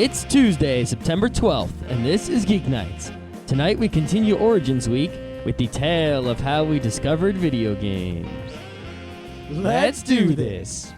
It's Tuesday, September 12th, and this is Geeknights. Tonight we continue Origins Week with the tale of how we discovered video games. Let's do this!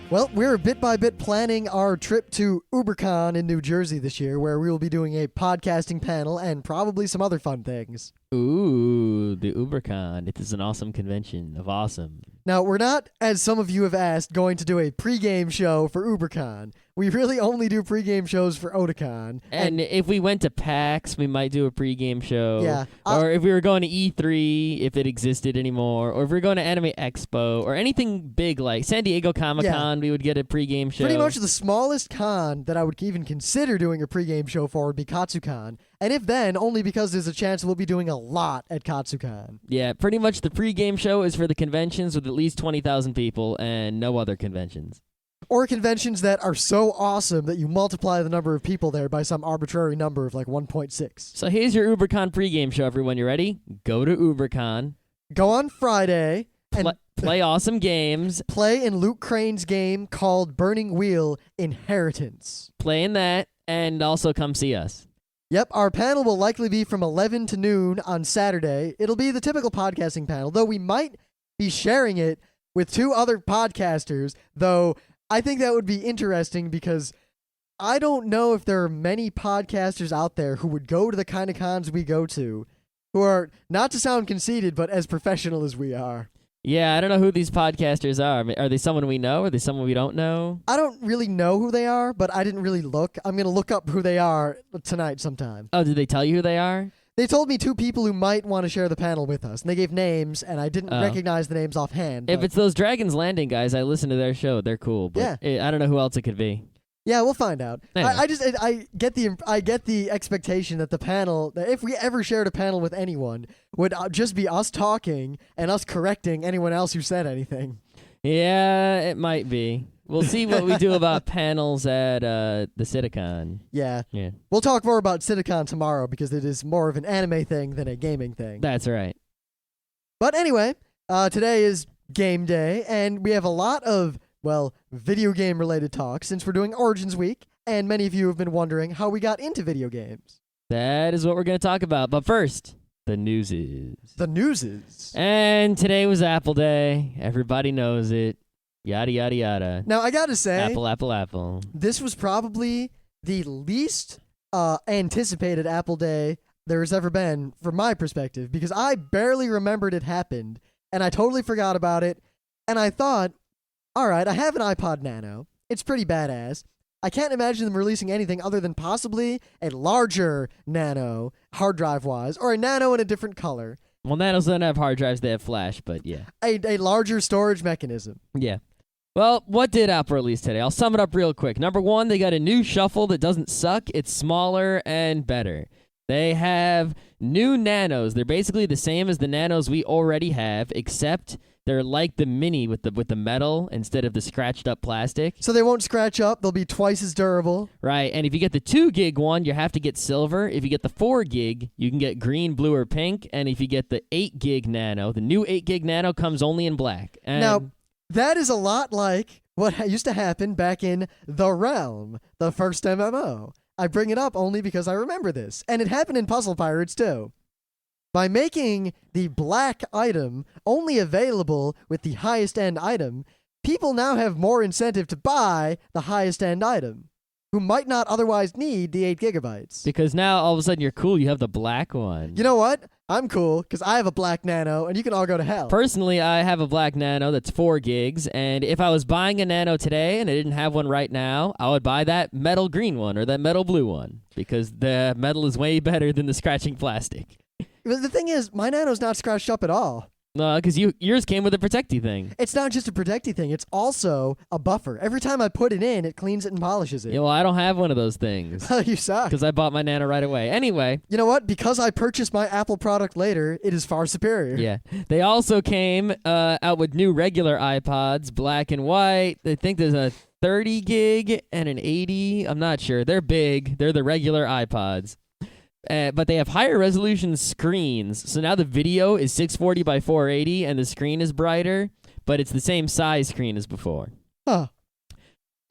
Well, we're bit by bit planning our trip to UberCon in New Jersey this year, where we will be doing a podcasting panel and probably some other fun things. Ooh, the UberCon. It is an awesome convention of awesome. Now, we're not, as some of you have asked, going to do a pregame show for UberCon. We really only do pregame shows for Otakon. And if we went to PAX, we might do a pregame show. Yeah. Or if we were going to E3, if it existed anymore. Or if we were going to Anime Expo. Or anything big like San Diego Comic-Con, we would get a pregame show. Pretty much the smallest con that I would even consider doing a pregame show for would be Katsucon. And if then, only because there's a chance we'll be doing a lot at Katsucon. Yeah, pretty much the pregame show is for the conventions with at least 20,000 people and no other conventions. Or conventions that are so awesome that you multiply the number of people there by some arbitrary number of like 1.6. So here's your UberCon pregame show, everyone. You ready? Go to UberCon. Go on Friday and play awesome games. Play in Luke Crane's game called Burning Wheel Inheritance. Play in that and also come see us. Yep, our panel will likely be from 11 to noon on Saturday. It'll be the typical podcasting panel, though we might be sharing it with two other podcasters, though I think that would be interesting because I don't know if there are many podcasters out there who would go to the kind of cons we go to, who are, not to sound conceited, but as professional as we are. Yeah, I don't know who these podcasters are. I mean, are they someone we know? Are they someone we don't know? I don't really know who they are, but I didn't really look. I'm going to look up who they are tonight sometime. Oh, did they tell you who they are? They told me two people who might want to share the panel with us, and they gave names, and I didn't recognize the names offhand. If it's those Dragon's Landing guys, I listen to their show. They're cool, but I don't know who else it could be. Yeah, we'll find out. Anyway. I get the expectation that the panel, that if we ever shared a panel with anyone, would just be us talking and us correcting anyone else who said anything. Yeah, it might be. We'll see what we do about panels at the Citicon. Yeah. We'll talk more about Citicon tomorrow because it is more of an anime thing than a gaming thing. That's right. But anyway, today is game day, and we have a lot of video game related talk since we're doing Origins Week, and many of you have been wondering how we got into video games. That is what we're going to talk about. But first, the news is. The news is. And today was Apple Day. Everybody knows it. Yada, yada, yada. Now, I got to say. Apple. This was probably the least anticipated Apple Day there has ever been, from my perspective, because I barely remembered it happened, and I totally forgot about it, and I thought, all right, I have an iPod Nano. It's pretty badass. I can't imagine them releasing anything other than possibly a larger Nano, hard drive-wise, or a Nano in a different color. Well, Nanos don't have hard drives, they have flash, but yeah. A larger storage mechanism. Yeah. Well, what did Apple release today? I'll sum it up real quick. Number one, they got a new shuffle that doesn't suck. It's smaller and better. They have new Nanos. They're basically the same as the Nanos we already have, except they're like the Mini with the metal instead of the scratched up plastic. So they won't scratch up. They'll be twice as durable. Right. And if you get the 2 gig one, you have to get silver. If you get the 4 gig, you can get green, blue, or pink. And if you get the 8 gig Nano, the new 8 gig Nano comes only in black. And now, that is a lot like what used to happen back in The Realm, the first MMO. I bring it up only because I remember this. And it happened in Puzzle Pirates, too. By making the black item only available with the highest end item, people now have more incentive to buy the highest end item, who might not otherwise need the 8 gigabytes. Because now all of a sudden you're cool, you have the black one. You know what? I'm cool because I have a black Nano and you can all go to hell. Personally, I have a black Nano that's 4 gigs, and if I was buying a Nano today and I didn't have one right now, I would buy that metal green one or that metal blue one because the metal is way better than the scratching plastic. But the thing is, my Nano's not scratched up at all. No, because yours came with a protecty thing. It's not just a protecty thing. It's also a buffer. Every time I put it in, it cleans it and polishes it. Yeah, well, I don't have one of those things. You suck. Because I bought my Nano right away. Anyway. You know what? Because I purchased my Apple product later, it is far superior. Yeah. They also came out with new regular iPods, black and white. I think there's a 30 gig and an 80. I'm not sure. They're big. They're the regular iPods. But they have higher resolution screens. So now the video is 640 by 480 and the screen is brighter, but it's the same size screen as before. Huh.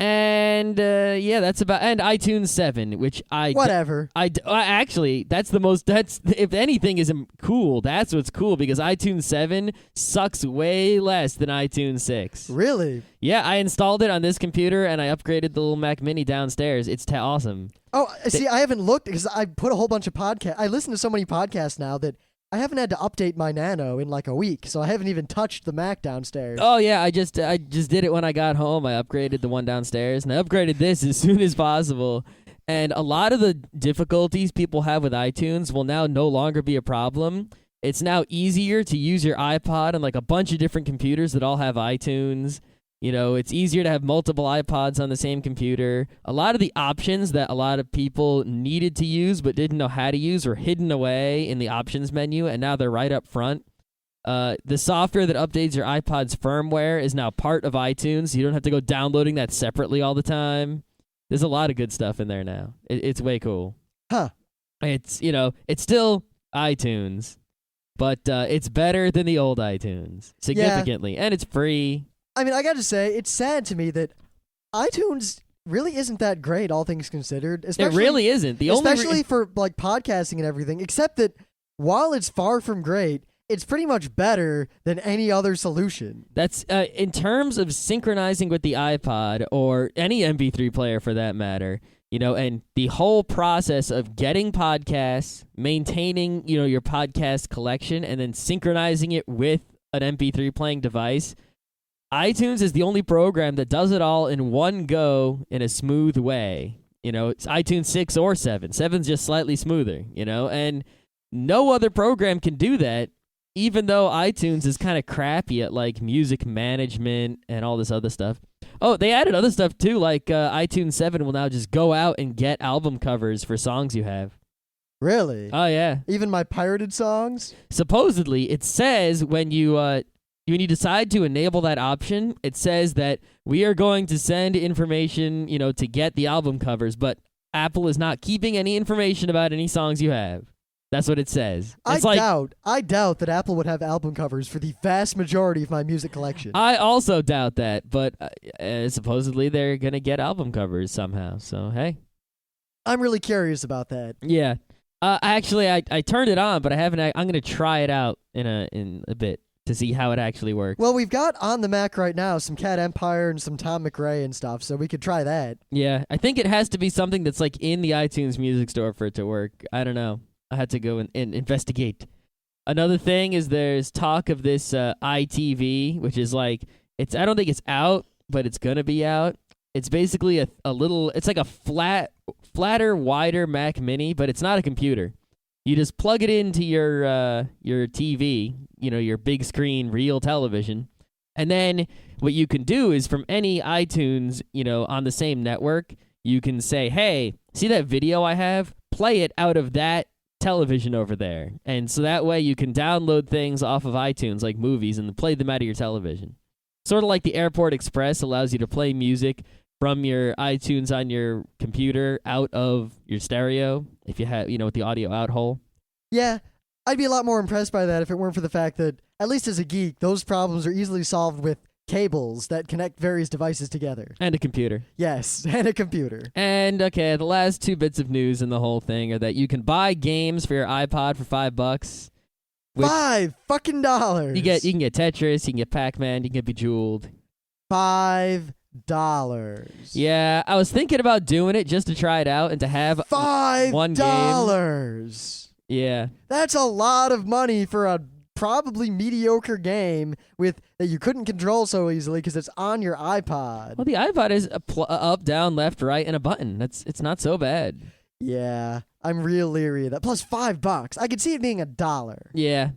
And yeah, that's about and iTunes 7, which Whatever. Actually, that's the most. That's if anything is cool. That's what's cool because iTunes 7 sucks way less than iTunes 6. Really? Yeah, I installed it on this computer and I upgraded the little Mac Mini downstairs. It's awesome. Oh, see, I haven't looked because I put a whole bunch of podcasts. I listen to so many podcasts now that I haven't had to update my Nano in like a week, so I haven't even touched the Mac downstairs. Oh yeah, I just did it when I got home. I upgraded the one downstairs, and I upgraded this as soon as possible. And a lot of the difficulties people have with iTunes will now no longer be a problem. It's now easier to use your iPod on like a bunch of different computers that all have iTunes. You know, it's easier to have multiple iPods on the same computer. A lot of the options that a lot of people needed to use but didn't know how to use were hidden away in the options menu, and now they're right up front. The software that updates your iPod's firmware is now part of iTunes, so you don't have to go downloading that separately all the time. There's a lot of good stuff in there now. It's way cool. Huh. It's, it's still iTunes, but it's better than the old iTunes, significantly, and it's free. I mean, I got to say, it's sad to me that iTunes really isn't that great, all things considered. It really isn't. Especially for like podcasting and everything, except that while it's far from great, it's pretty much better than any other solution. That's in terms of synchronizing with the iPod or any MP3 player for that matter, and the whole process of getting podcasts, maintaining, your podcast collection, and then synchronizing it with an MP3 playing device. iTunes is the only program that does it all in one go in a smooth way. It's iTunes 6 or 7. 7's just slightly smoother, and no other program can do that, even though iTunes is kind of crappy at, like, music management and all this other stuff. Oh, they added other stuff, too, like iTunes 7 will now just go out and get album covers for songs you have. Really? Oh, yeah. Even my pirated songs? Supposedly, it says when you decide to enable that option, it says that we are going to send information, to get the album covers, but Apple is not keeping any information about any songs you have. That's what it says. I doubt that Apple would have album covers for the vast majority of my music collection. I also doubt that, but supposedly they're going to get album covers somehow, so hey. I'm really curious about that. Yeah. Actually, I turned it on, but I haven't. I'm going to try it out in a bit to see how it actually works. Well, we've got on the Mac right now some Cat Empire and some Tom McRae and stuff, so we could try that. Yeah, I think it has to be something that's like in the iTunes Music Store for it to work. I don't know. I had to go and investigate. Another thing is there's talk of this iTV, which is like I don't think it's out, but it's gonna be out. It's basically a little. It's like a flatter, wider Mac Mini, but it's not a computer. You just plug it into your TV, your big screen real television, and then what you can do is from any iTunes, on the same network, you can say, "Hey, see that video I have? Play it out of that television over there." And so that way you can download things off of iTunes, like movies, and play them out of your television. Sort of like the Airport Express allows you to play music from your iTunes on your computer out of your stereo, if you have, with the audio out hole. Yeah, I'd be a lot more impressed by that if it weren't for the fact that, at least as a geek, those problems are easily solved with cables that connect various devices together. And a computer. Yes, and a computer. And, okay, the last two bits of news in the whole thing are that you can buy games for your iPod for $5. $5 You can get Tetris, you can get Pac-Man, you can get Bejeweled. $5. Yeah, I was thinking about doing it just to try it out and to have one game. $5. Yeah. That's a lot of money for a probably mediocre game that you couldn't control so easily because it's on your iPod. Well, the iPod is up, down, left, right, and a button. It's not so bad. Yeah, I'm real leery of that. Plus $5. I could see it being $1. Yeah,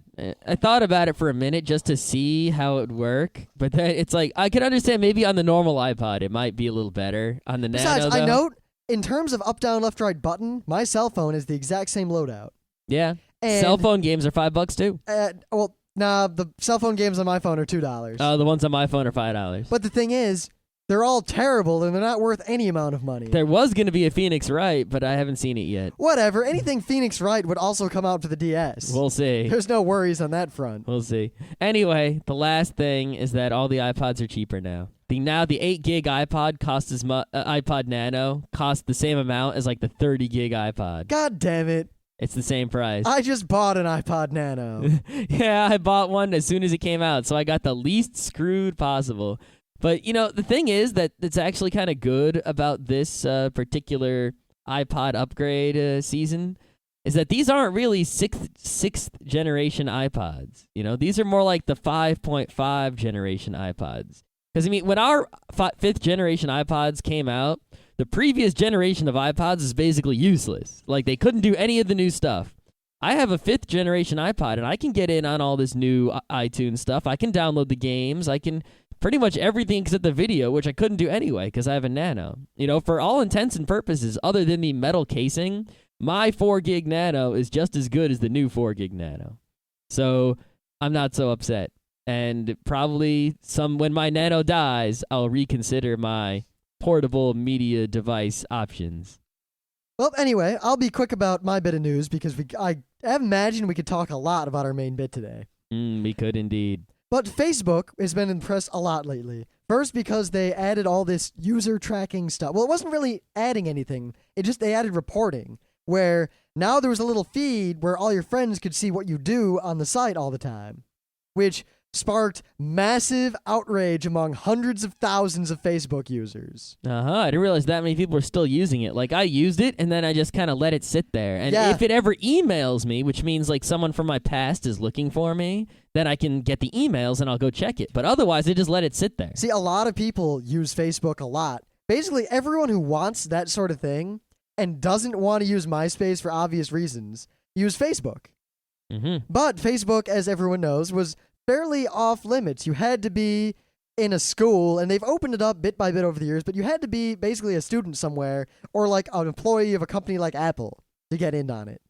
I thought about it for a minute just to see how it would work, but then it's like I can understand maybe on the normal iPod it might be a little better. On the Besides, Nano, though, I note in terms of up, down, left, right button, my cell phone is the exact same loadout. Yeah, and, cell phone games are $5 too. The cell phone games on my phone are $2. Oh, the ones on my phone are $5. But the thing is, they're all terrible and they're not worth any amount of money. There was going to be a Phoenix Wright, but I haven't seen it yet. Whatever. Anything Phoenix Wright would also come out for the DS. We'll see. There's no worries on that front. We'll see. Anyway, the last thing is that all the iPods are cheaper now. The 8 gig iPod costs iPod Nano costs the same amount as like the 30 gig iPod. God damn it. It's the same price. I just bought an iPod Nano. Yeah, I bought one as soon as it came out, so I got the least screwed possible. But, the thing is that it's actually kind of good about this particular iPod upgrade season is that these aren't really sixth generation iPods. These are more like the 5.5 generation iPods. Because, when our 5th generation iPods came out, the previous generation of iPods is basically useless. Like, they couldn't do any of the new stuff. I have a 5th generation iPod, and I can get in on all this new iTunes stuff. I can download the games. I can pretty much everything except the video, which I couldn't do anyway because I have a Nano. For all intents and purposes, other than the metal casing, my 4 gig Nano is just as good as the new 4 gig Nano. So I'm not so upset. And probably when my Nano dies, I'll reconsider my portable media device options. Well, anyway, I'll be quick about my bit of news because I imagine we could talk a lot about our main bit today. We could indeed. But Facebook has been in the press a lot lately. First, because they added all this user tracking stuff. Well, it wasn't really adding anything. They added reporting, where now there was a little feed where all your friends could see what you do on the site all the time, which sparked massive outrage among hundreds of thousands of Facebook users. I didn't realize that many people were still using it. Like, I used it, and then I just kind of let it sit there. And Yeah. if it ever emails me, which means, like, someone from my past is looking for me, then I can get the emails, and I'll go check it. But otherwise, I just let it sit there. See, a lot of people use Facebook a lot. Basically, everyone who wants that sort of thing and doesn't want to use MySpace for obvious reasons use Facebook. But Facebook, as everyone knows, was fairly off limits. You had to be in a school, and they've opened it up bit by bit over the years, but you had to be basically a student somewhere or like an employee of a company like Apple to get in on it.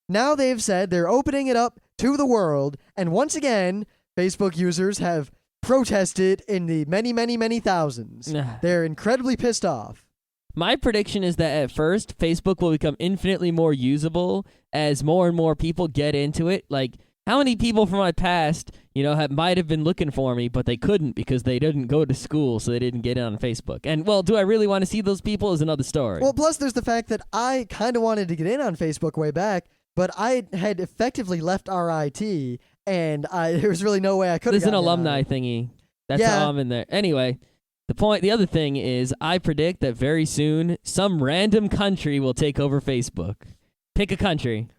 Now they've said they're opening it up to the world, and once again, Facebook users have protested in the many, many, many thousands. They're incredibly pissed off. My prediction is that at first, Facebook will become infinitely more usable as more and more people get into it. Like, how many people from my past, might have been looking for me, but they couldn't because they didn't go to school, so they didn't get in on Facebook. And, well, do I really want to see those people is another story. Well, plus there's the fact that I kind of wanted to get in on Facebook way back, but I had effectively left RIT, and there was really no way I could have. There's an alumni thingy. That's how I'm in there. Anyway, the other thing is, I predict that very soon, some random country will take over Facebook. Pick a country.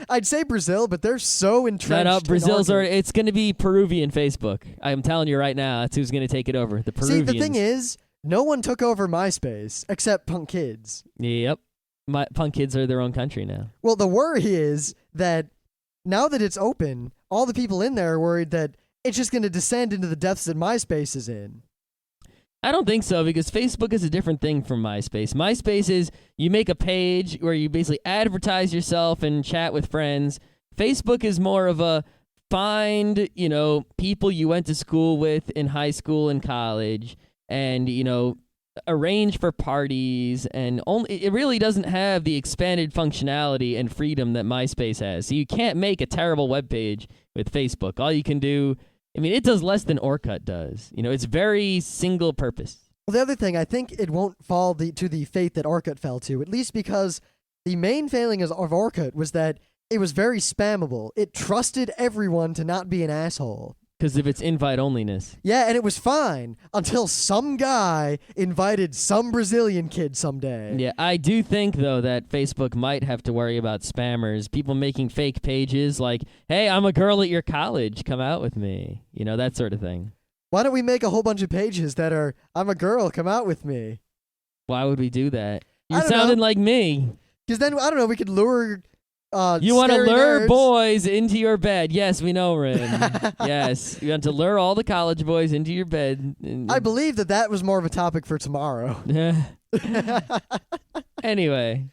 I'd say Brazil, but they're so entrenched. No, Brazil's it's going to be Peruvian Facebook. I'm telling you right now, that's who's going to take it over. The Peruvians. See, the thing is, no one took over MySpace except punk kids. Yep. Punk kids are their own country now. Well, the worry is that now that it's open, all the people in there are worried that it's just going to descend into the depths that MySpace is in. I don't think so, because Facebook is a different thing from MySpace. MySpace is you make a page where you basically advertise yourself and chat with friends. Facebook is more of a find, people you went to school with in high school and college and, arrange for parties, and it really doesn't have the expanded functionality and freedom that MySpace has. So you can't make a terrible web page with Facebook. All you can do, it does less than Orkut does. It's very single purpose. Well, the other thing, I think it won't fall to the fate that Orkut fell to, at least because the main failing of Orkut was that it was very spammable. It trusted everyone to not be an asshole. Because of its invite-onlyness. Yeah, and it was fine until some guy invited some Brazilian kid someday. Yeah, I do think, though, that Facebook might have to worry about spammers, people making fake pages like, hey, I'm a girl at your college, come out with me. That sort of thing. Why don't we make a whole bunch of pages that are, I'm a girl, come out with me? Why would we do that? You I don't sounded know. like me. Because then, I don't know, we could lure... you want to lure nerds. boys into your bed. Yes, we know, Rin. Yes. You want to lure all the college boys into your bed. I believe that was more of a topic for tomorrow. Anyway.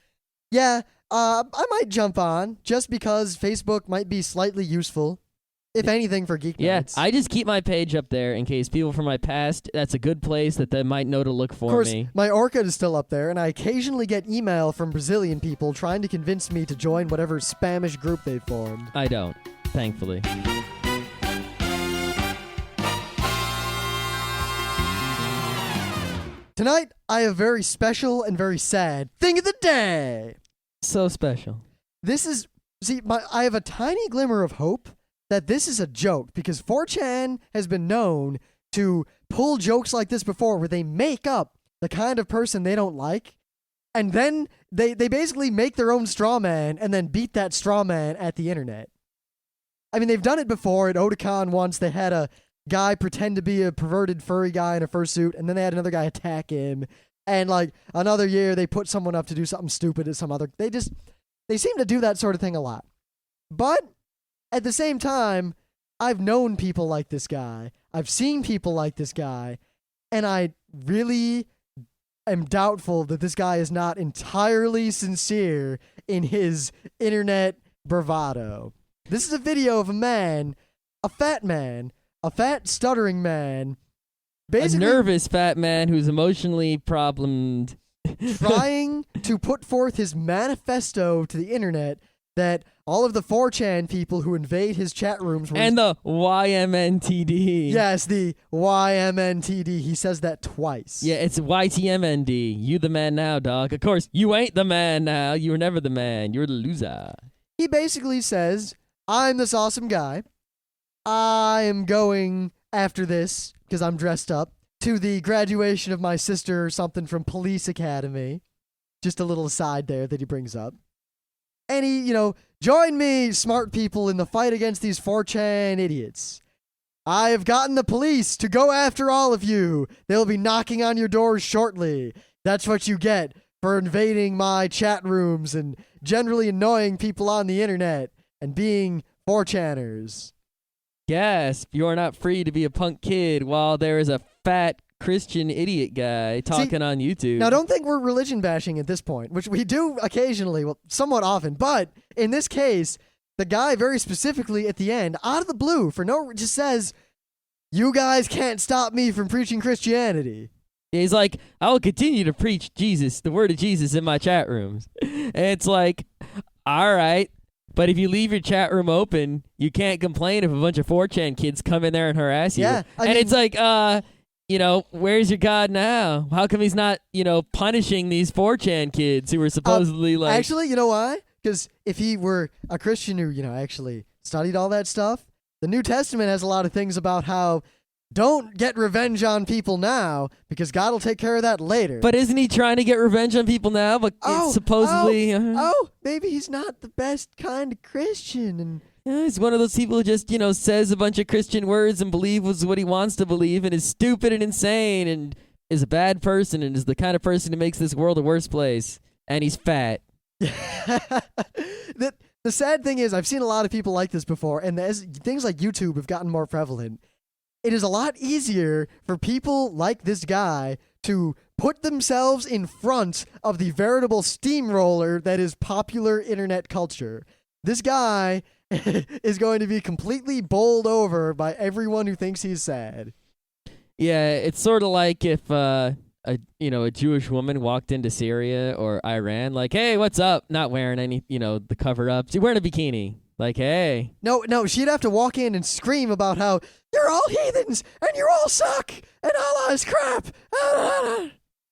Yeah, I might jump on just because Facebook might be slightly useful, if anything, for Geeknights. Yeah, I just keep my page up there in case people from my past, that's a good place that they might know to look for me. Of course, my Orkut is still up there, and I occasionally get email from Brazilian people trying to convince me to join whatever Spanish group they formed. I don't, thankfully. Tonight, I have a very special and very sad thing of the day. So special. This is, I have a tiny glimmer of hope that this is a joke because 4chan has been known to pull jokes like this before where they make up the kind of person they don't like, and then they basically make their own straw man and then beat that straw man at the internet. I mean, they've done it before. At Otakon once, they had a guy pretend to be a perverted furry guy in a fursuit, and then they had another guy attack him. And like another year, they put someone up to do something stupid at some other. They seem to do that sort of thing a lot. But at the same time, I've known people like this guy. I've seen people like this guy, and I really am doubtful that this guy is not entirely sincere in his internet bravado. This is a video of a fat stuttering man, basically a nervous fat man who's emotionally problemed, trying to put forth his manifesto to the internet that all of the 4chan people who invade his chat rooms and the YMNTD. Yes, the YMNTD. He says that twice. Yeah, it's YTMND. You the man now, dog. Of course, you ain't the man now. You were never the man. You're the loser. He basically says, I'm this awesome guy. I am going after this, because I'm dressed up, to the graduation of my sister or something from police academy. Just a little aside there that he brings up. And he, join me, smart people, in the fight against these 4chan idiots. I have gotten the police to go after all of you. They'll be knocking on your doors shortly. That's what you get for invading my chat rooms and generally annoying people on the internet and being 4chaners. Gasp, you are not free to be a punk kid while there is a fat Christian idiot guy talking on YouTube. Now, don't think we're religion bashing at this point, which we do occasionally, well, somewhat often. But in this case, the guy very specifically at the end, out of the blue, just says, you guys can't stop me from preaching Christianity. He's like, I will continue to preach Jesus, the word of Jesus in my chat rooms. And it's like, all right. But if you leave your chat room open, you can't complain if a bunch of 4chan kids come in there and harass you. Yeah, I mean, it's like, where's your God now? How come he's not, punishing these 4chan kids who were supposedly like... Actually, you know why? Because if he were a Christian who, actually studied all that stuff, the New Testament has a lot of things about how don't get revenge on people now because God will take care of that later. But isn't he trying to get revenge on people now? But supposedly... maybe he's not the best kind of Christian. And he's one of those people who just, says a bunch of Christian words and believes what he wants to believe and is stupid and insane and is a bad person and is the kind of person who makes this world a worse place. And he's fat. The sad thing is I've seen a lot of people like this before, and as things like YouTube have gotten more prevalent, it is a lot easier for people like this guy to put themselves in front of the veritable steamroller that is popular internet culture. This guy is going to be completely bowled over by everyone who thinks he's sad. Yeah, it's sort of like if a Jewish woman walked into Syria or Iran, like, hey, what's up? Not wearing any, the cover up. She's wearing a bikini. Like, hey. No, she'd have to walk in and scream about how you're all heathens and you all suck and Allah is crap.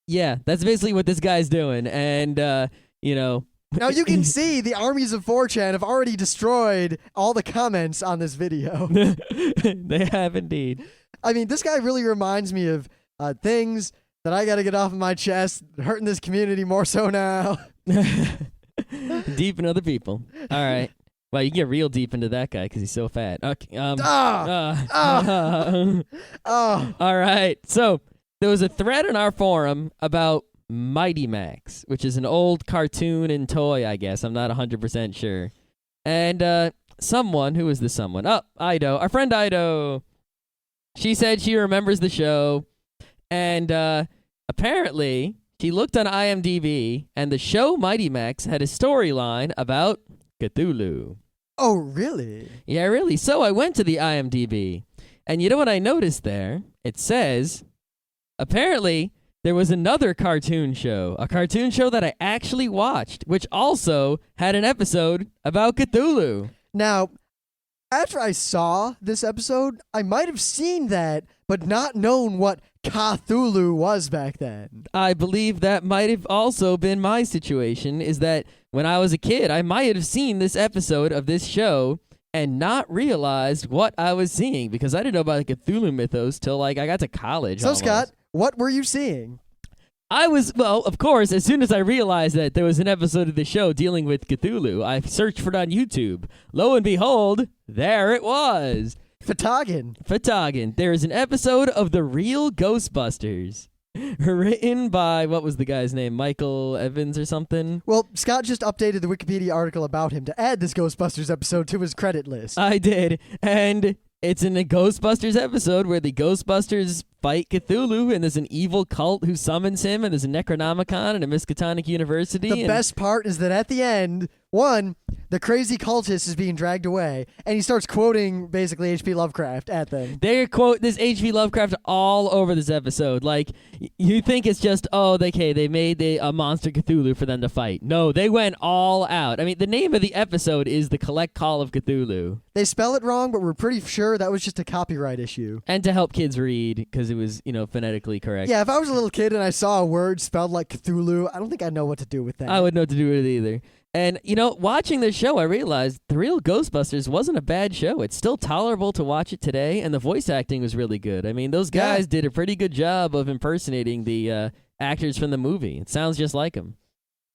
Yeah, that's basically what this guy's doing. And, Now you can see the armies of 4chan have already destroyed all the comments on this video. They have indeed. I mean, this guy really reminds me of things that I got to get off of my chest, hurting this community more so now. Deep in other people. All right. Well, you can get real deep into that guy because he's so fat. Okay. All right. So there was a thread in our forum about Mighty Max, which is an old cartoon and toy, I guess. I'm not 100% sure. And someone, who is this someone? Oh, Ido. Our friend Ido. She said she remembers the show. And apparently, she looked on IMDb, and the show Mighty Max had a storyline about Cthulhu. Oh, really? Yeah, really. So I went to the IMDb, and you know what I noticed there? It says, apparently, there was another cartoon show, a cartoon show that I actually watched, which also had an episode about Cthulhu. Now, After I saw this episode, I might have seen that, but not known what Cthulhu was back then. I believe that might have also been my situation, is that when I was a kid, I might have seen this episode of this show and not realized what I was seeing, because I didn't know about the Cthulhu mythos till like I got to college. So, almost. Scott, what were you seeing? Well, of course, as soon as I realized that there was an episode of the show dealing with Cthulhu, I searched for it on YouTube. Lo and behold, there it was. Fatagan. There is an episode of The Real Ghostbusters. Written by, what was the guy's name? Michael Evans or something? Well, Scott just updated the Wikipedia article about him to add this Ghostbusters episode to his credit list. I did. And it's in a Ghostbusters episode where the Ghostbusters fight Cthulhu, and there's an evil cult who summons him, and there's a Necronomicon and a Miskatonic University. The best part is that at the end, the crazy cultist is being dragged away, and he starts quoting basically H.P. Lovecraft at them. They quote this H.P. Lovecraft all over this episode. Like, you think it's just, they made a monster Cthulhu for them to fight. No, they went all out. I mean, the name of the episode is The Collect Call of Cthulhu. They spell it wrong, but we're pretty sure that was just a copyright issue. And to help kids read, because it was, phonetically correct. Yeah, if I was a little kid and I saw a word spelled like Cthulhu, I don't think I'd know what to do with that. I wouldn't know what to do with it either. And, watching this show, I realized The Real Ghostbusters wasn't a bad show. It's still tolerable to watch it today, and the voice acting was really good. I mean, those guys did a pretty good job of impersonating the actors from the movie. It sounds just like them.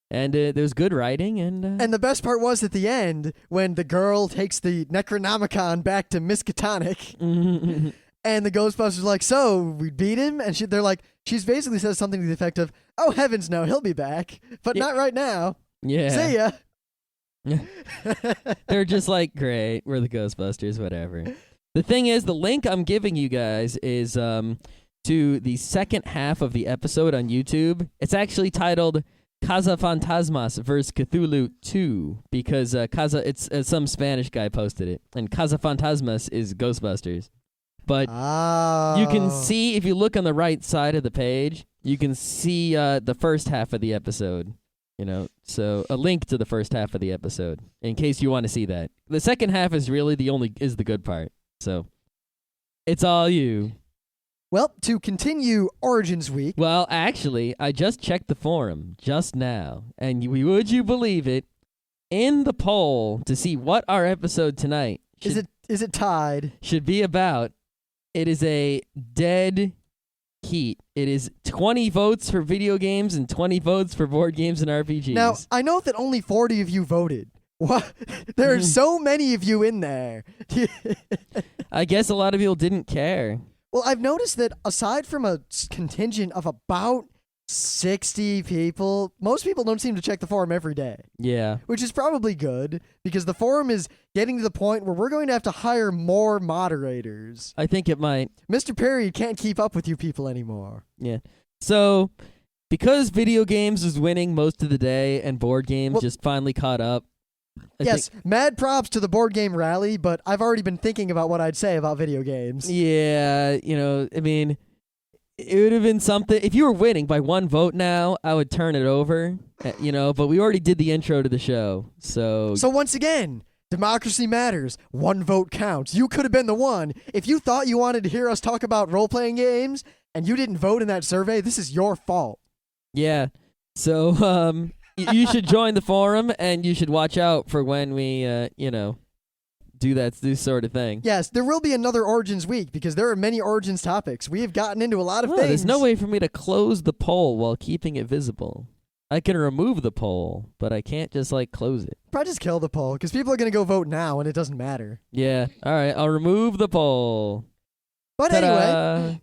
And there was good writing. And the best part was at the end, when the girl takes the Necronomicon back to Miskatonic, and the Ghostbusters are like, so, we beat him? And they're like, she's basically says something to the effect of, oh, heavens no, he'll be back, but not right now. Yeah. See ya. They're just like, great, we're the Ghostbusters, whatever. The thing is, the link I'm giving you guys is to the second half of the episode on YouTube. It's actually titled Cazafantasmas vs. Cthulhu 2, because it's some Spanish guy posted it, and Cazafantasmas is Ghostbusters. But you can see, if you look on the right side of the page, you can see the first half of the episode. So a link to the first half of the episode, in case you want to see that. The second half is really the good part. So it's all you. Well, to continue Origins Week. Well, actually, I just checked the forum just now, and would you believe it? In the poll to see what our episode tonight is it tied? Should be about. It is a dead heat. It is 20 votes for video games and 20 votes for board games and RPGs. Now, I know that only 40 of you voted. What? There are so many of you in there. I guess a lot of people didn't care. Well, I've noticed that aside from a contingent of about 60 people, most people don't seem to check the forum every day. Yeah. Which is probably good, because the forum is getting to the point where we're going to have to hire more moderators. I think it might. Mr. Perry can't keep up with you people anymore. Yeah. So, because video games is winning most of the day and board games just finally caught up. Yes, mad props to the board game rally, but I've already been thinking about what I'd say about video games. Yeah, I mean, it would have been something. If you were winning by one vote now, I would turn it over, but we already did the intro to the show. So once again, democracy matters. One vote counts. You could have been the one. If you thought you wanted to hear us talk about role-playing games and you didn't vote in that survey, this is your fault. Yeah. So, you should join the forum, and you should watch out for when we, do this sort of thing. Yes, there will be another Origins week, because there are many Origins topics. We have gotten into a lot of things. There's no way for me to close the poll while keeping it visible. I can remove the poll, but I can't just, close it. Probably just kill the poll, because people are going to go vote now, and it doesn't matter. Yeah, all right, I'll remove the poll. But anyway,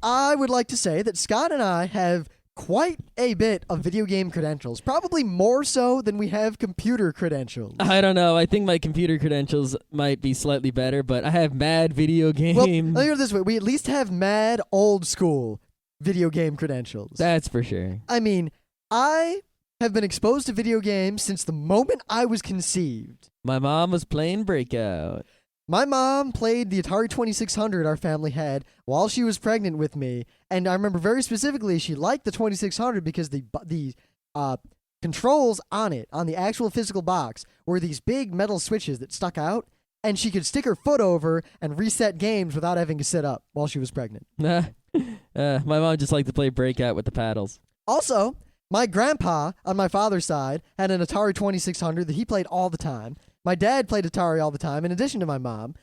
I would like to say that Scott and I have quite a bit of video game credentials, probably more so than we have computer credentials. I don't know. I think my computer credentials might be slightly better, but I have mad video game. Well, let me put it this way. We at least have mad old school video game credentials. That's for sure. I mean, I have been exposed to video games since the moment I was conceived. My mom was playing Breakout. My mom played the Atari 2600 our family had while she was pregnant with me, and I remember very specifically she liked the 2600 because the controls on it, on the actual physical box, were these big metal switches that stuck out, and she could stick her foot over and reset games without having to sit up while she was pregnant. My mom just liked to play Breakout with the paddles. Also, my grandpa on my father's side had an Atari 2600 that he played all the time. My dad played Atari all the time, in addition to my mom.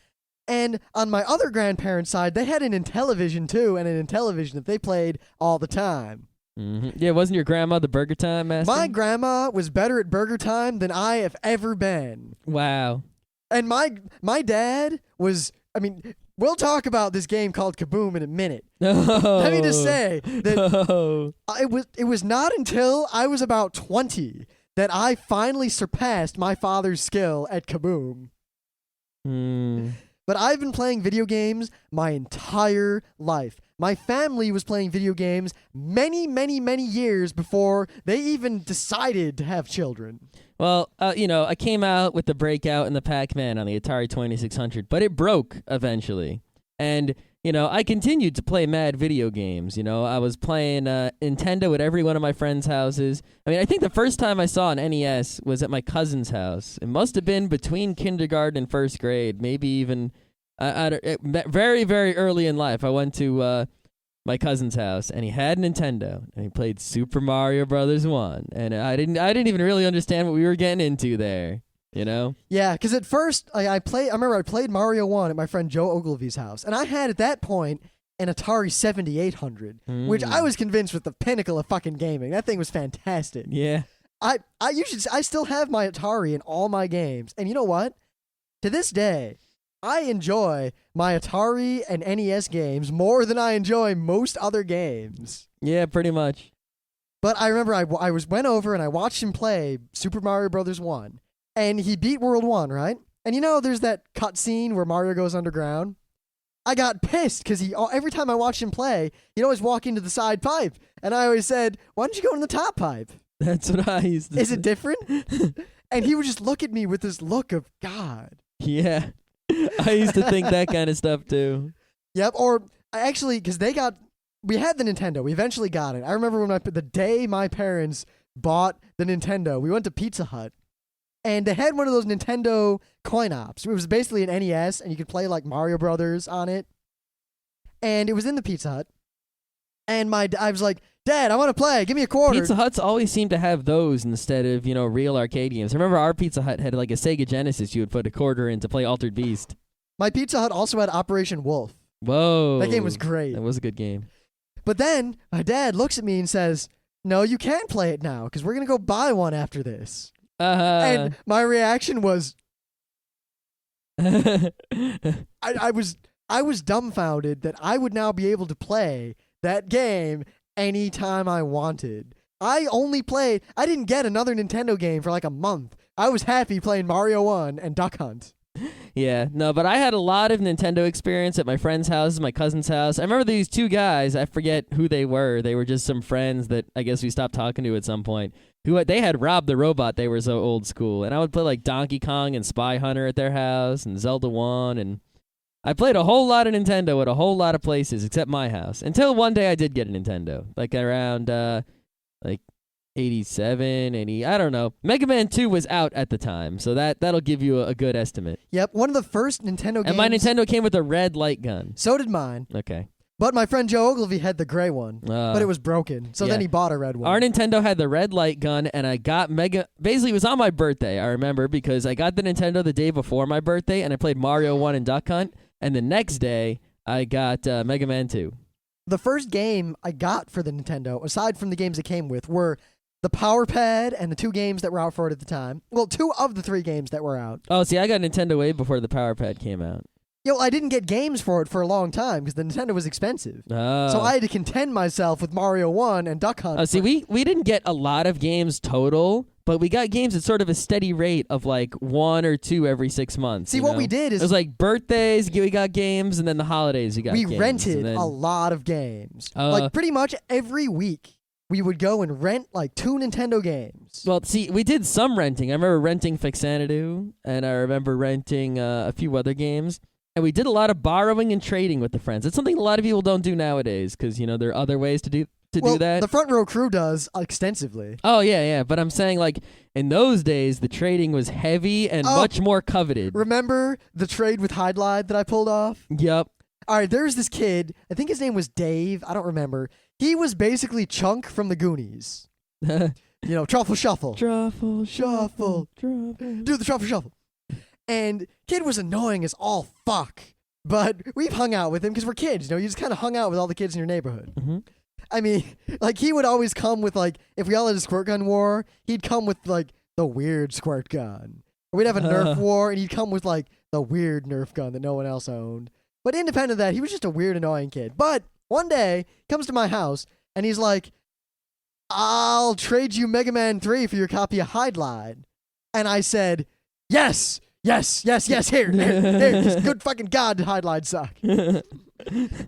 And on my other grandparents' side, they had an Intellivision too, and an Intellivision that they played all the time. Mm-hmm. Yeah, wasn't your grandma the Burger Time master? My grandma was better at Burger Time than I have ever been. Wow. And my dad was, I mean, we'll talk about this game called Kaboom in a minute. Let me just say that it was not until I was about 20 that I finally surpassed my father's skill at Kaboom. But I've been playing video games my entire life. My family was playing video games many, many, many years before they even decided to have children. Well, I came out with the Breakout and the Pac-Man on the Atari 2600, but it broke eventually. And, I continued to play mad video games. I was playing Nintendo at every one of my friends' houses. I mean, I think the first time I saw an NES was at my cousin's house. It must have been between kindergarten and first grade, maybe even very, very early in life. I went to my cousin's house, and he had a Nintendo, and he played Super Mario Brothers 1. And I didn't even really understand what we were getting into there. Yeah, because at first I remember I played Mario 1 at my friend Joe Ogilvy's house, and I had at that point an Atari 7800, which I was convinced was the pinnacle of fucking gaming. That thing was fantastic. Yeah. I still have my Atari in all my games, and you know what? To this day, I enjoy my Atari and NES games more than I enjoy most other games. Yeah, pretty much. But I remember I went over and I watched him play Super Mario Brothers 1. And he beat World 1, right? And there's that cutscene where Mario goes underground. I got pissed because every time I watched him play, he'd always walk into the side pipe. And I always said, why don't you go in the top pipe? That's what I used to Is say. it different? And he would just look at me with this look of God. Yeah. I used to think that kind of stuff too. Yep, or because we had the Nintendo. We eventually got it. I remember the day my parents bought the Nintendo, we went to Pizza Hut. And they had one of those Nintendo coin ops. It was basically an NES, and you could play like Mario Brothers on it. And it was in the Pizza Hut. And I was like, Dad, I want to play. Give me a quarter. Pizza Huts always seem to have those instead of, real arcade games. I remember our Pizza Hut had like a Sega Genesis you would put a quarter in to play Altered Beast. My Pizza Hut also had Operation Wolf. Whoa. That game was great. That was a good game. But then my dad looks at me and says, no, you can't play it now because we're going to go buy one after this. And my reaction was, I was dumbfounded that I would now be able to play that game anytime I wanted. I didn't get another Nintendo game for like a month. I was happy playing Mario 1 and Duck Hunt. Yeah, no, but I had a lot of Nintendo experience at my friend's house, my cousin's house. I remember these two guys, I forget who they were. They were just some friends that I guess we stopped talking to at some point. They had Rob the Robot. They were so old school. And I would play like Donkey Kong and Spy Hunter at their house and Zelda 1. And I played a whole lot of Nintendo at a whole lot of places except my house. Until one day I did get a Nintendo. Like around 87, 80, I don't know. Mega Man 2 was out at the time, so that'll give you a good estimate. Yep, one of the first Nintendo games. And my Nintendo came with a red light gun. So did mine. Okay. But my friend Joe Ogilvy had the gray one, but it was broken, so then he bought a red one. Our Nintendo had the red light gun, and I got basically it was on my birthday, I remember, because I got the Nintendo the day before my birthday, and I played Mario 1 and Duck Hunt, and the next day, I got Mega Man 2. The first game I got for the Nintendo, aside from the games it came with, were the Power Pad and the two games that were out for it at the time. Well, 2 of the 3 games that were out. Oh, see, I got Nintendo way before the Power Pad came out. I didn't get games for it for a long time because the Nintendo was expensive. Oh. So I had to contend myself with Mario 1 and Duck Hunt. Oh, see, we didn't get a lot of games total, but we got games at sort of a steady rate of like 1 or 2 every 6 months. See, what we did is... It was like birthdays, we got games, and then the holidays we got games. We rented a lot of games. Like pretty much every week. We would go and rent like 2 Nintendo games. Well, see, we did some renting. I remember renting Fixanadu, and I remember renting a few other games. And we did a lot of borrowing and trading with the friends. It's something a lot of people don't do nowadays because, there are other ways to do do that. The front row crew does extensively. Oh, yeah. But I'm saying, like, in those days, the trading was heavy and much more coveted. Remember the trade with Hydlide that I pulled off? Yep. All right, there's this kid. I think his name was Dave. I don't remember. He was basically Chunk from the Goonies. Truffle Shuffle. Truffle Shuffle. Truffle. Do the Truffle Shuffle. And kid was annoying as all fuck. But we've hung out with him because we're kids. You just kind of hung out with all the kids in your neighborhood. Mm-hmm. I mean, like, he would always come with, like, if we all had a squirt gun war, he'd come with, like, the weird squirt gun. Or we'd have a Nerf war, and he'd come with, like, the weird Nerf gun that no one else owned. But independent of that, he was just a weird, annoying kid. But one day, he comes to my house, and he's like, I'll trade you Mega Man 3 for your copy of Hydlide. And I said, yes, here. Just good fucking God, did Hydlide suck.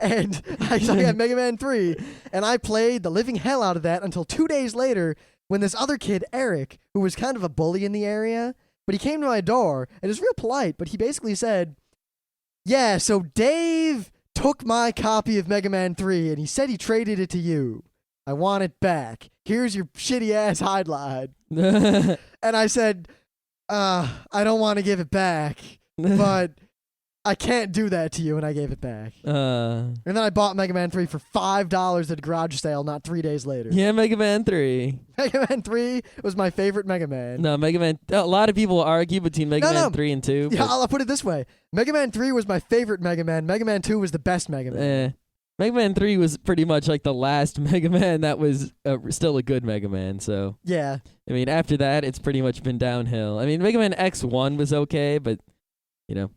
And I got Mega Man 3, and I played the living hell out of that until 2 days later when this other kid, Eric, who was kind of a bully in the area, but he came to my door, and it was real polite, but he basically said, yeah, so Dave took my copy of Mega Man 3, and he said he traded it to you. I want it back. Here's your shitty-ass Hydlide. And I said, I don't want to give it back, but I can't do that to you, and I gave it back. And then I bought Mega Man 3 for $5 at a garage sale not 3 days later. Yeah, Mega Man 3. Mega Man 3 was my favorite Mega Man. No, Mega Man... A lot of people argue between Mega Man 3 and 2. Yeah, I'll put it this way. Mega Man 3 was my favorite Mega Man. Mega Man 2 was the best Mega Man. Mega Man 3 was pretty much like the last Mega Man that was still a good Mega Man, so... Yeah. I mean, after that, it's pretty much been downhill. I mean, Mega Man X1 was okay, but...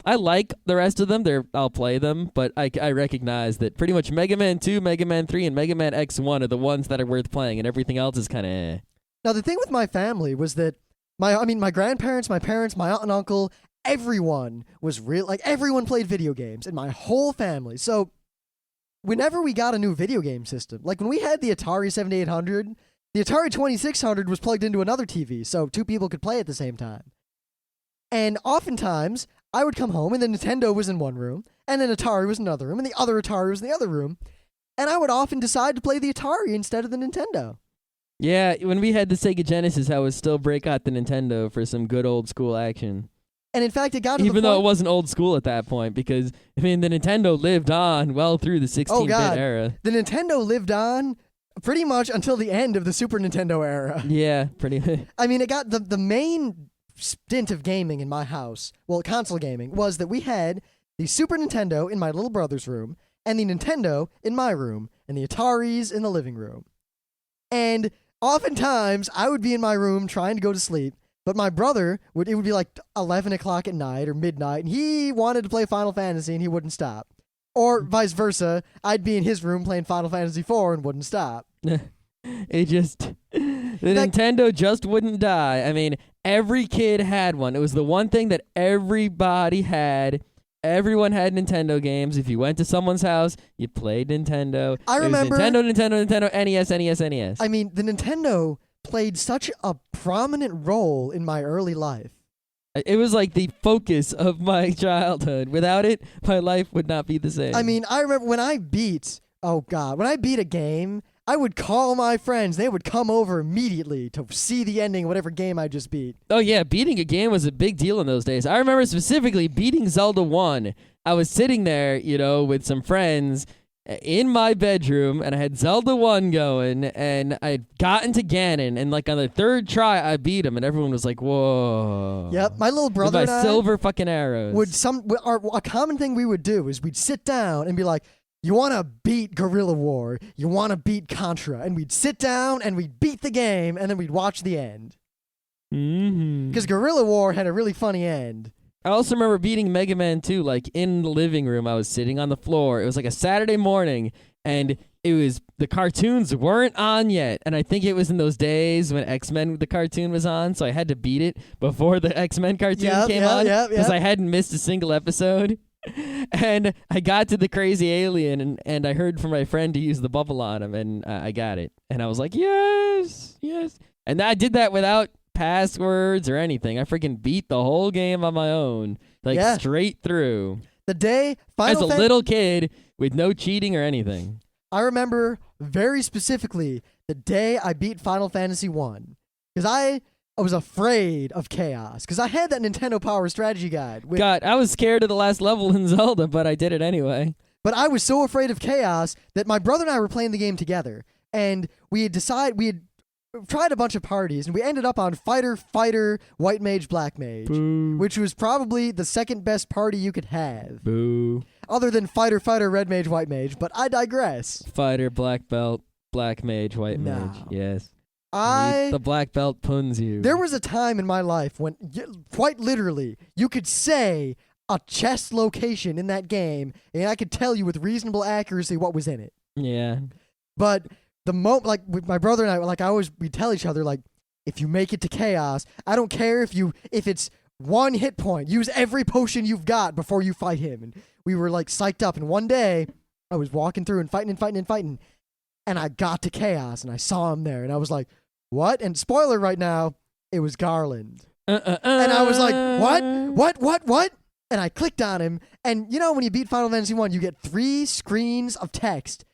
I like the rest of them. I'll play them, but I recognize that pretty much Mega Man 2, Mega Man 3, and Mega Man X1 are the ones that are worth playing, and everything else is kind of eh. Now, the thing with my family was that my grandparents, my parents, my aunt and uncle, everyone was everyone played video games in my whole family. So whenever we got a new video game system, like when we had the Atari 7800, the Atari 2600 was plugged into another TV, so two people could play at the same time. And oftentimes, I would come home, and the Nintendo was in one room, and then Atari was in another room, and the other Atari was in the other room, and I would often decide to play the Atari instead of the Nintendo. Yeah, when we had the Sega Genesis, I would still break out the Nintendo for some good old school action. And in fact, it got to Even the though point... it wasn't old school at that point, because, the Nintendo lived on well through the 16-bit era. The Nintendo lived on pretty much until the end of the Super Nintendo era. Yeah, pretty much. I mean, it got the main stint of gaming in my house, well, console gaming, was that we had the Super Nintendo in my little brother's room, and the Nintendo in my room, and the Ataris in the living room. And oftentimes, I would be in my room trying to go to sleep, but my brother, it would be like 11 o'clock at night or midnight, and he wanted to play Final Fantasy, and he wouldn't stop. Or vice versa, I'd be in his room playing Final Fantasy IV and wouldn't stop. Nintendo just wouldn't die. I mean, every kid had one. It was the one thing that everybody had. Everyone had Nintendo games. If you went to someone's house, you played Nintendo. I remember it was Nintendo, NES. I mean, the Nintendo played such a prominent role in my early life. It was like the focus of my childhood. Without it, my life would not be the same. I mean, I remember when I beat a game, I would call my friends. They would come over immediately to see the ending of whatever game I just beat. Oh, yeah. Beating a game was a big deal in those days. I remember specifically beating Zelda 1. I was sitting there, with some friends in my bedroom, and I had Zelda 1 going, and I'd gotten to Ganon, and like on the third try, I beat him, and everyone was like, whoa. Yep. My little brother with and my I silver fucking arrows. A common thing we would do is we'd sit down and be like, you want to beat Guerrilla War, you want to beat Contra, and we'd sit down and we'd beat the game, and then we'd watch the end. Because Guerrilla War had a really funny end. I also remember beating Mega Man 2, like, in the living room. I was sitting on the floor. It was like a Saturday morning, and the cartoons weren't on yet. And I think it was in those days when X-Men, the cartoon, was on, so I had to beat it before the X-Men cartoon came on, because I hadn't missed a single episode. And I got to the crazy alien, and I heard from my friend to use the bubble on him, and I got it. And I was like, yes. And I did that without passwords or anything. I freaking beat the whole game on my own, straight through. The day as a little kid with no cheating or anything. I remember very specifically the day I beat Final Fantasy 1. Because I was afraid of chaos. Because I had that Nintendo Power Strategy Guide. God, I was scared of the last level in Zelda, but I did it anyway. But I was so afraid of chaos that my brother and I were playing the game together. And we had tried a bunch of parties, and we ended up on Fighter, White Mage, Black Mage. Boo. Which was probably the second best party you could have. Boo. Other than Fighter, Red Mage, White Mage, but I digress. Fighter, black belt, black mage, white No. mage. Yes. The black belt puns you. There was a time in my life when, quite literally, you could say a chest location in that game, and I could tell you with reasonable accuracy what was in it. Yeah. But the like with my brother and I, like we tell each other, like, if you make it to chaos, I don't care if it's one hit point, use every potion you've got before you fight him. And we were like psyched up. And one day, I was walking through and fighting, and I got to chaos, and I saw him there, and I was like, what? And spoiler right now, it was Garland. And I was like, what? And I clicked on him, and you know when you beat Final Fantasy 1, you get 3 screens of text,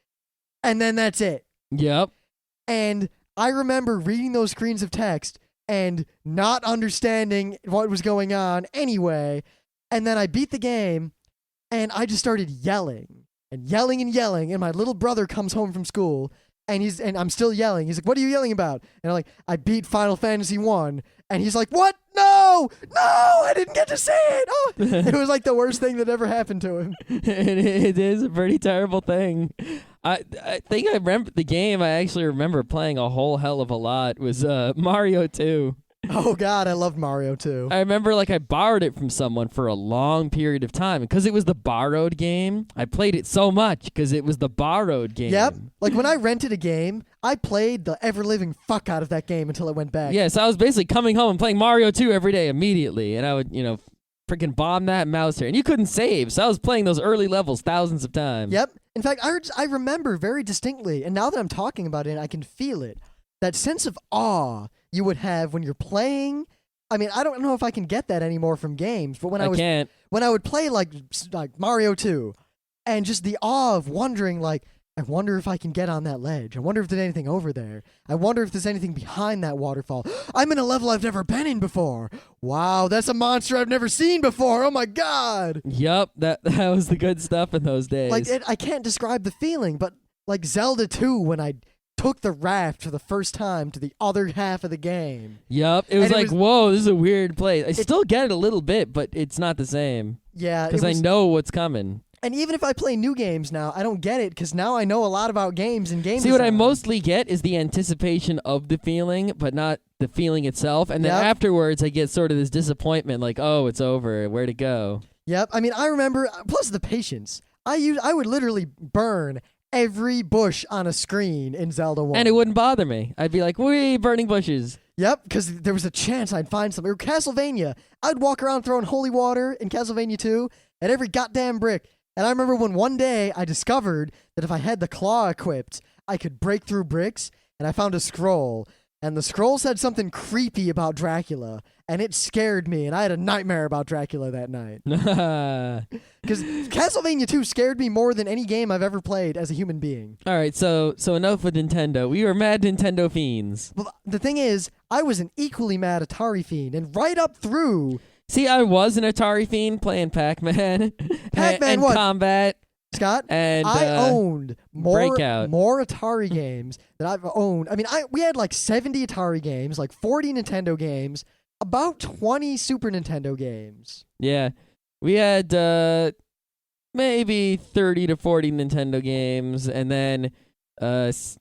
and then that's it. Yep. And I remember reading those screens of text and not understanding what was going on anyway, and then I beat the game, and I just started yelling, and my little brother comes home from school, and I'm still yelling. He's like, what are you yelling about? And I'm like, I beat Final Fantasy 1. And he's like, what? No, I didn't get to say it. Oh, it was like the worst thing that ever happened to him. It is a pretty terrible thing. I think I remember the game I actually remember playing a whole hell of a lot was Mario 2. Oh, God, I loved Mario 2. I remember I borrowed it from someone for a long period of time. Because it was the borrowed game, I played it so much because it was the borrowed game. Yep. Like when I rented a game, I played the ever-living fuck out of that game until it went back. Yeah, so I was basically coming home and playing Mario 2 every day immediately. And I would, freaking bomb that mouse here. And you couldn't save, so I was playing those early levels thousands of times. Yep. In fact, I remember very distinctly, and now that I'm talking about it, I can feel it. That sense of awe you would have when you're playing. I mean, I don't know if I can get that anymore from games, but when I would play like Mario 2, and just the awe of wondering, like, I wonder if I can get on that ledge. I wonder if there's anything over there. I wonder if there's anything behind that waterfall. I'm in a level I've never been in before. Wow, that's a monster I've never seen before. Oh my God. Yep, that was the good stuff in those days. Like, I can't describe the feeling, but like Zelda 2 when I took the raft for the first time to the other half of the game. Yep, it was whoa, this is a weird place. I still get it a little bit, but it's not the same. Yeah. Because I know what's coming. And even if I play new games now, I don't get it because now I know a lot about games and game See, design. what I mostly get is the anticipation of the feeling, but not the feeling itself. And then afterwards, I get sort of this disappointment, like, oh, it's over. Where'd it go? Yep. I mean, I remember, plus the patience. I would literally burn every bush on a screen in Zelda 1. And it wouldn't bother me. I'd be like, wee, burning bushes. Yep, because there was a chance I'd find something. Or Castlevania. I'd walk around throwing holy water in Castlevania 2 at every goddamn brick. And I remember when one day I discovered that if I had the claw equipped, I could break through bricks, and I found a scroll. And the scroll said something creepy about Dracula, and it scared me, and I had a nightmare about Dracula that night. Because Castlevania 2 scared me more than any game I've ever played as a human being. All right, so enough with Nintendo. We were mad Nintendo fiends. Well, the thing is, I was an equally mad Atari fiend, and right up through... See, I was an Atari fiend playing Pac-Man. and what? Combat. Scott, and I owned more Breakout. Atari games that I've owned. I mean, we had like 70 Atari games, like 40 Nintendo games, about 20 Super Nintendo games. Yeah. We had maybe 30 to 40 Nintendo games, and then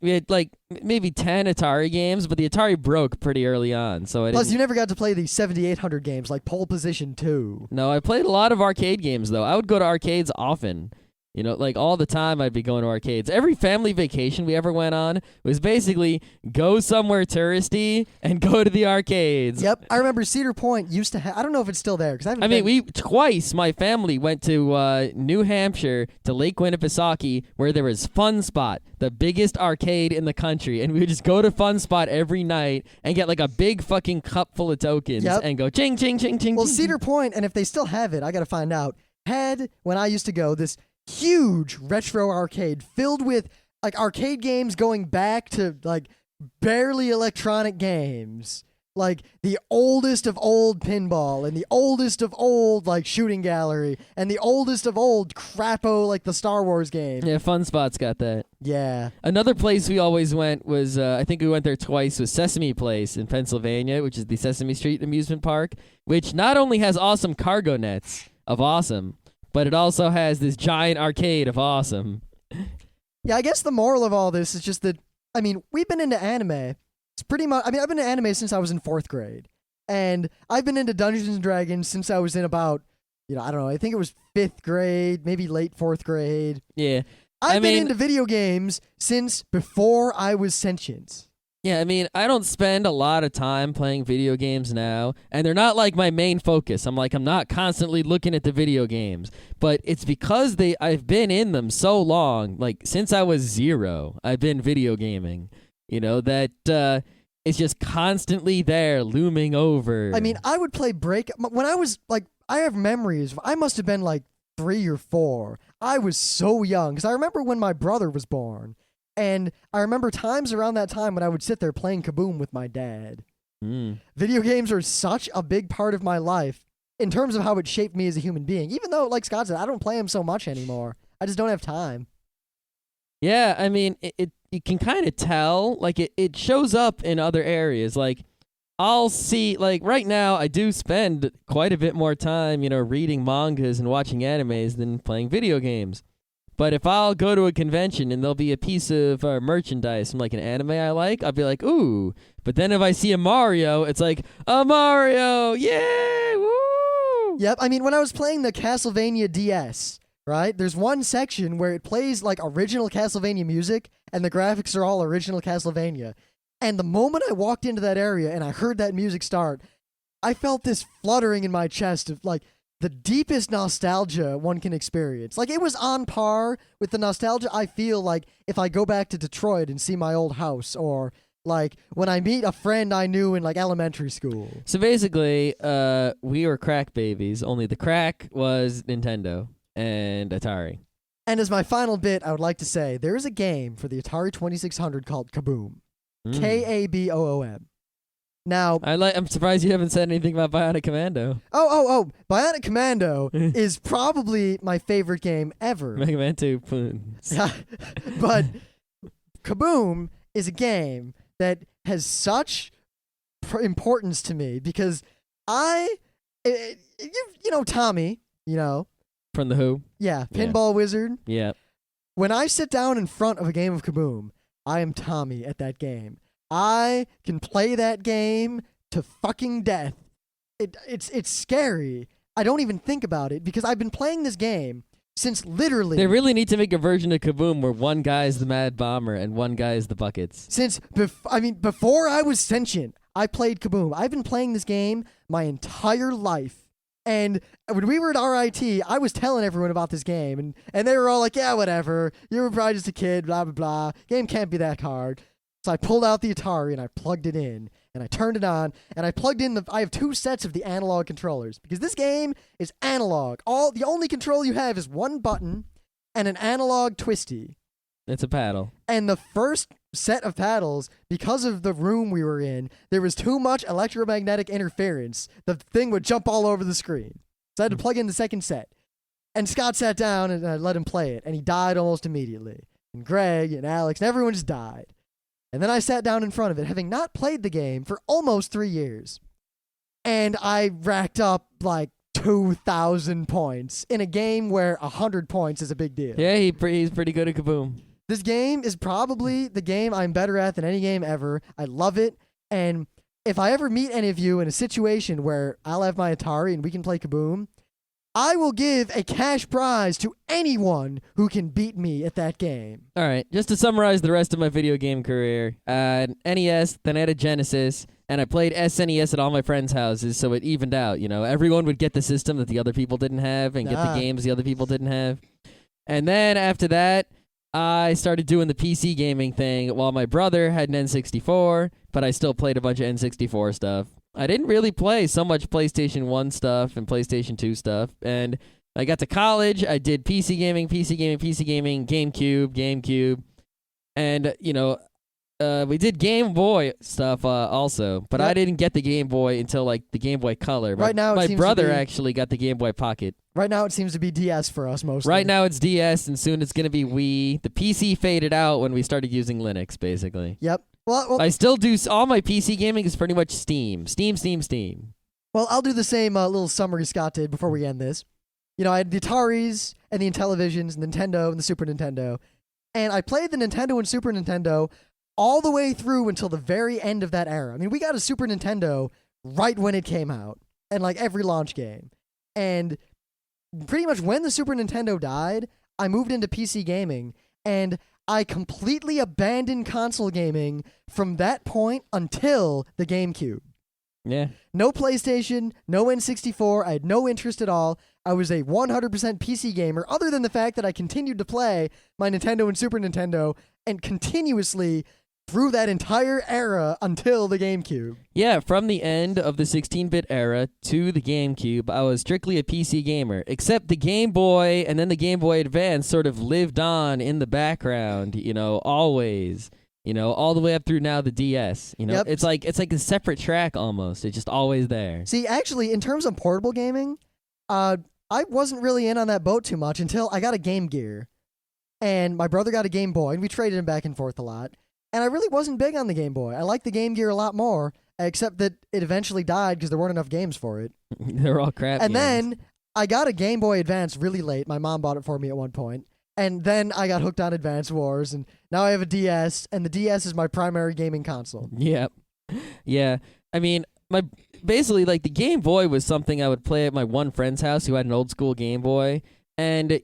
we had like maybe 10 Atari games, but the Atari broke pretty early on. Plus, you never got to play the 7800 games like Pole Position 2. No, I played a lot of arcade games, though. I would go to arcades often. You know, like all the time I'd be going to arcades. Every family vacation we ever went on was basically go somewhere touristy and go to the arcades. Yep. I remember Cedar Point used to have, I don't know if it's still there. My family went to New Hampshire to Lake Winnipesaukee where there was Fun Spot, the biggest arcade in the country. And we would just go to Fun Spot every night and get like a big fucking cup full of tokens and go ching, ching, ching, ching. Well, ching. Cedar Point, and if they still have it, I got to find out, had, when I used to go, this huge retro arcade filled with like arcade games going back to like barely electronic games. Like the oldest of old pinball and the oldest of old like shooting gallery and the oldest of old crapo like the Star Wars game. Yeah, Fun Spot's got that. Yeah. Another place we always went was, I think we went there twice, was Sesame Place in Pennsylvania, which is the Sesame Street amusement park, which not only has awesome cargo nets of awesome, but it also has this giant arcade of awesome. Yeah, I guess the moral of all this is just that, I mean, we've been into anime. It's pretty much, I mean, I've been into anime since I was in 4th grade. And I've been into Dungeons and Dragons since I was in about, I don't know, I think it was 5th grade, maybe late 4th grade. Yeah. I've been into video games since before I was sentient. Yeah, I mean, I don't spend a lot of time playing video games now, and they're not like my main focus. I'm not constantly looking at the video games, but it's because I've been in them so long, like since I was 0, I've been video gaming. That it's just constantly there, looming over. I mean, I would play when I was like, I have memories. I must have been like 3 or 4. I was so young because I remember when my brother was born. And I remember times around that time when I would sit there playing Kaboom with my dad. Video games are such a big part of my life in terms of how it shaped me as a human being. Even though, like Scott said, I don't play them so much anymore. I just don't have time. Yeah, I mean, you can kind of tell. Like, it shows up in other areas. Like, I'll see, like, right now, I do spend quite a bit more time, reading mangas and watching animes than playing video games. But if I'll go to a convention and there'll be a piece of merchandise from like an anime I like, I'll be like, ooh. But then if I see a Mario, it's like, a Mario, yay, woo! Yep, I mean, when I was playing the Castlevania DS, right, there's one section where it plays like original Castlevania music and the graphics are all original Castlevania. And the moment I walked into that area and I heard that music start, I felt this fluttering in my chest of like, the deepest nostalgia one can experience. Like, it was on par with the nostalgia I feel like if I go back to Detroit and see my old house, or like when I meet a friend I knew in like elementary school. So basically, we were crack babies, only the crack was Nintendo and Atari. And as my final bit, I would like to say there is a game for the Atari 2600 called Kaboom. Kaboom. Now, I'm surprised you haven't said anything about Bionic Commando. Oh! Bionic Commando is probably my favorite game ever. Mega Man 2. But Kaboom is a game that has such importance to me because you know Tommy, From The Who? Yeah, Pinball Wizard. Yeah. When I sit down in front of a game of Kaboom, I am Tommy at that game. I can play that game to fucking death. It's scary. I don't even think about it because I've been playing this game since literally... They really need to make a version of Kaboom where one guy is the Mad Bomber and one guy is the Buckets. Before I was sentient, I played Kaboom. I've been playing this game my entire life. And when we were at RIT, I was telling everyone about this game. And they were all like, yeah, whatever. You were probably just a kid, blah, blah, blah. Game can't be that hard. So I pulled out the Atari and I plugged it in and I turned it on and I plugged in I have 2 sets of the analog controllers because this game is analog. The only control you have is one button and an analog twisty. It's a paddle. And the first set of paddles, because of the room we were in, there was too much electromagnetic interference. The thing would jump all over the screen. So I had to plug in the second set. And Scott sat down and I let him play it and he died almost immediately. And Greg and Alex and everyone just died. And then I sat down in front of it, having not played the game for almost 3 years. And I racked up like 2,000 points in a game where 100 points is a big deal. Yeah, he's pretty good at Kaboom. This game is probably the game I'm better at than any game ever. I love it. And if I ever meet any of you in a situation where I'll have my Atari and we can play Kaboom, I will give a cash prize to anyone who can beat me at that game. All right, just to summarize the rest of my video game career, NES, then I had a Genesis, and I played SNES at all my friends' houses, so it evened out. Everyone would get the system that the other people didn't have and get the games the other people didn't have. And then after that, I started doing the PC gaming thing while my brother had an N64, but I still played a bunch of N64 stuff. I didn't really play so much PlayStation 1 stuff and PlayStation 2 stuff. And I got to college, I did PC gaming, GameCube. And, we did Game Boy stuff also, but Yep. I didn't get the Game Boy until like the Game Boy Color. Right now it my seems to brother be- actually got the Game Boy Pocket. Right now, it seems to be DS for us mostly. Right now it's DS, and soon it's going to be Wii. The PC faded out when we started using Linux, basically. Yep. Well, I still do all my PC gaming is pretty much Steam. Steam. I'll do the same little summary Scott did before we end this. I had the Ataris and the Intellivisions, Nintendo and the Super Nintendo. And I played the Nintendo and Super Nintendo all the way through until the very end of that era. I mean, we got a Super Nintendo right when it came out, and like every launch game. And pretty much when the Super Nintendo died, I moved into PC gaming, and I completely abandoned console gaming from that point until the GameCube. Yeah. No PlayStation, no N64. I had no interest at all. I was a 100% PC gamer, other than the fact that I continued to play my Nintendo and Super Nintendo and continuously through that entire era until the GameCube. Yeah, from the end of the 16-bit era to the GameCube, I was strictly a PC gamer, except the Game Boy and then the Game Boy Advance sort of lived on in the background, always. All the way up through now the DS. Yep. It's like a separate track almost. It's just always there. See, actually, in terms of portable gaming, I wasn't really in on that boat too much until I got a Game Gear. And my brother got a Game Boy, and we traded him back and forth a lot. And I really wasn't big on the Game Boy. I liked the Game Gear a lot more, except that it eventually died because there weren't enough games for it. They're all crap And games. then I got a Game Boy Advance really late. My mom bought it for me at one point. And then I got hooked on Advance Wars, and now I have a DS, and the DS is my primary gaming console. Yep. Yeah. I mean, basically, like, the Game Boy was something I would play at my one friend's house who had an old school Game Boy. And,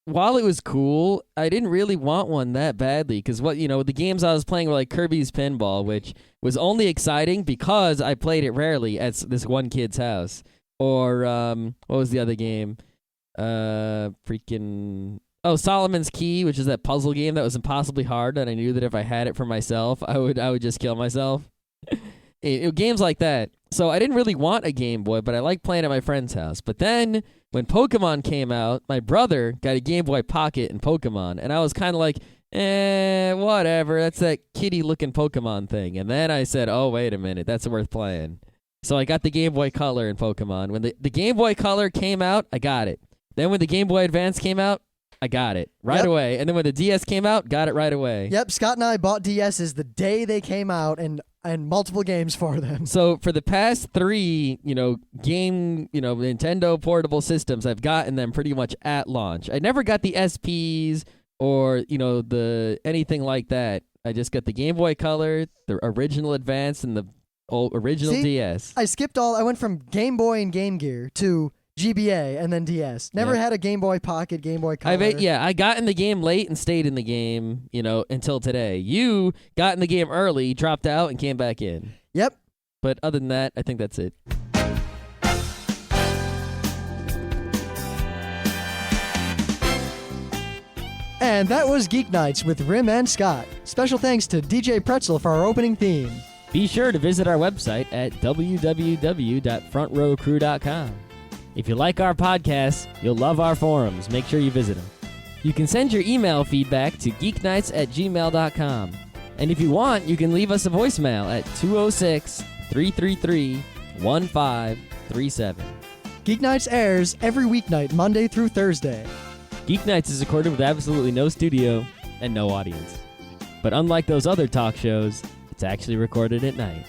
while it was cool, I didn't really want one that badly because the games I was playing were like Kirby's Pinball, which was only exciting because I played it rarely at this one kid's house. Or what was the other game? Solomon's Key, which is that puzzle game that was impossibly hard, and I knew that if I had it for myself, I would just kill myself. Games like that. So I didn't really want a Game Boy, but I liked playing at my friend's house. But then when Pokemon came out, my brother got a Game Boy Pocket and Pokemon, and I was kind of like, whatever. That's that kitty-looking Pokemon thing. And then I said, oh, wait a minute, that's worth playing. So I got the Game Boy Color and Pokemon. When the Game Boy Color came out, I got it. Then when the Game Boy Advance came out, I got it right away. And then when the DS came out, got it right away. Yep, Scott and I bought DSs the day they came out and multiple games for them. So for the past 3, Nintendo portable systems, I've gotten them pretty much at launch. I never got the SPs or, the anything like that. I just got the Game Boy Color, the original Advance, and the original DS. I skipped all. I went from Game Boy and Game Gear to GBA and then DS. Never had a Game Boy Pocket, Game Boy Color. I got in the game late and stayed in the game, until today. You got in the game early, dropped out, and came back in. Yep. But other than that, I think that's it. And that was Geeknights with Rim and Scott. Special thanks to DJ Pretzel for our opening theme. Be sure to visit our website at www.frontrowcrew.com. If you like our podcasts, you'll love our forums. Make sure you visit them. You can send your email feedback to geeknights@gmail.com. And if you want, you can leave us a voicemail at 206-333-1537. Geeknights airs every weeknight, Monday through Thursday. Geeknights is recorded with absolutely no studio and no audience. But unlike those other talk shows, it's actually recorded at night.